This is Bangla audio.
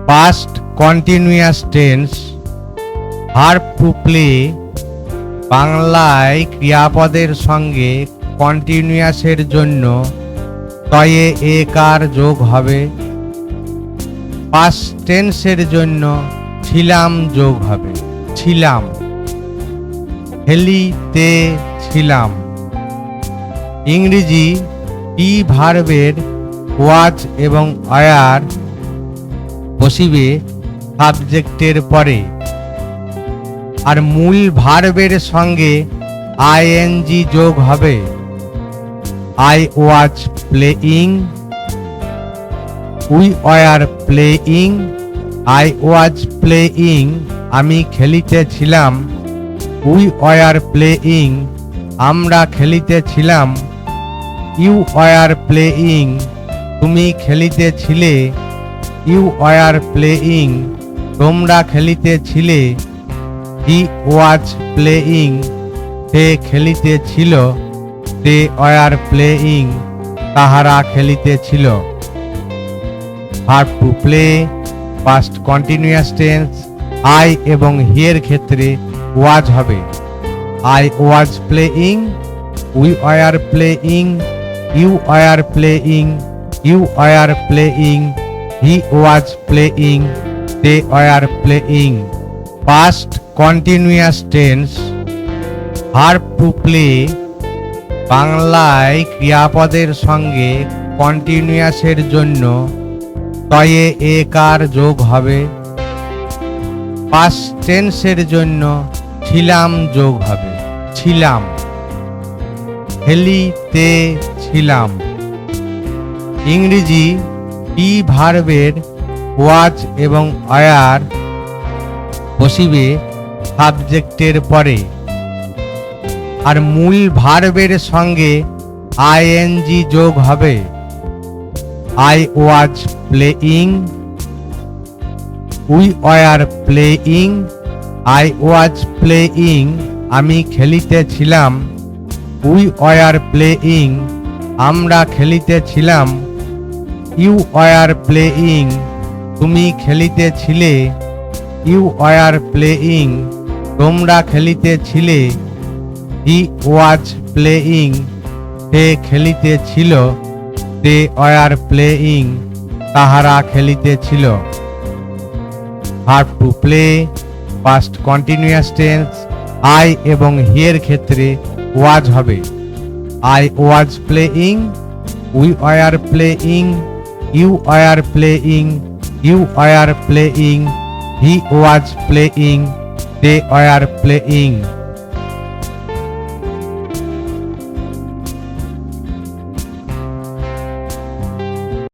Past continuous tense verb to play বাংলায় ক্রিয়াপদের সঙ্গে কন্টিনিউয়াসের জন্য তয়ে একার যোগ হবে। পাস্ট টেন্সের জন্য ছিলাম যোগ হবে। ছিলাম, হেলিতে ছিলাম। ইংরেজি বি ভার্বের ওয়াজ এবং ওয়ার বসিবে সাবজেক্টের পরে, আর মূল ভার্বের সঙ্গে আইএনজি যোগ হবে। I was playing, we were playing, I was playing আমি খেলিতেছিলাম, উই ওয়ার প্লেইং আমরা খেলিতেছিলাম, ইউ ওয়ার প্লেইং তুমি খেলিতেছিলে, ইউ ওয়ার প্লেইং তোমরা খেলিতেছিলে, হি ওয়াজ প্লেইং সে খেলিতেছিল, দে ওয়ার প্লেইং তাহারা খেলিতেছিল। Verb to play past continuous tense I এবং হি এর ক্ষেত্রে ওয়াজ হবে। I was playing, we were playing, you were playing, you were playing, he was playing, they were playing. Past continuous tense verb to play বাংলায় ক্রিয়াপদের সঙ্গে কন্টিনিউয়াসের জন্য তয়ে একার যোগ হবে। পাস্ট টেন্সের জন্য ছিলাম যোগ হবে। ছিলাম, হেলিতে ছিলাম। ইংরেজি বি ভার্বের ওয়াজ এবং ওয়ার বসিবে সাবজেক্টের পরে, আর মূল ভার্বের সঙ্গে আইএনজি যোগ হবে। I was playing, we were playing, I was playing আমি খেলিতেছিলাম, উই ওয়ার প্লেইং আমরা খেলিতেছিলাম, ইউ ওয়ার প্লেইং তুমি খেলিতেছিলে, ইউ ওয়ার প্লেইং তোমরা খেলিতেছিলে, হি ওয়াজ প্লেইং সে খেলিতেছিল, দে ওয়ার প্লেইং তাহারা খেলিতেছিল। Verb to play past continuous tense I এবং হি এর ক্ষেত্রে ওয়াজ হবে। I was playing, we were playing, you were playing, you were playing, he was playing, they were playing.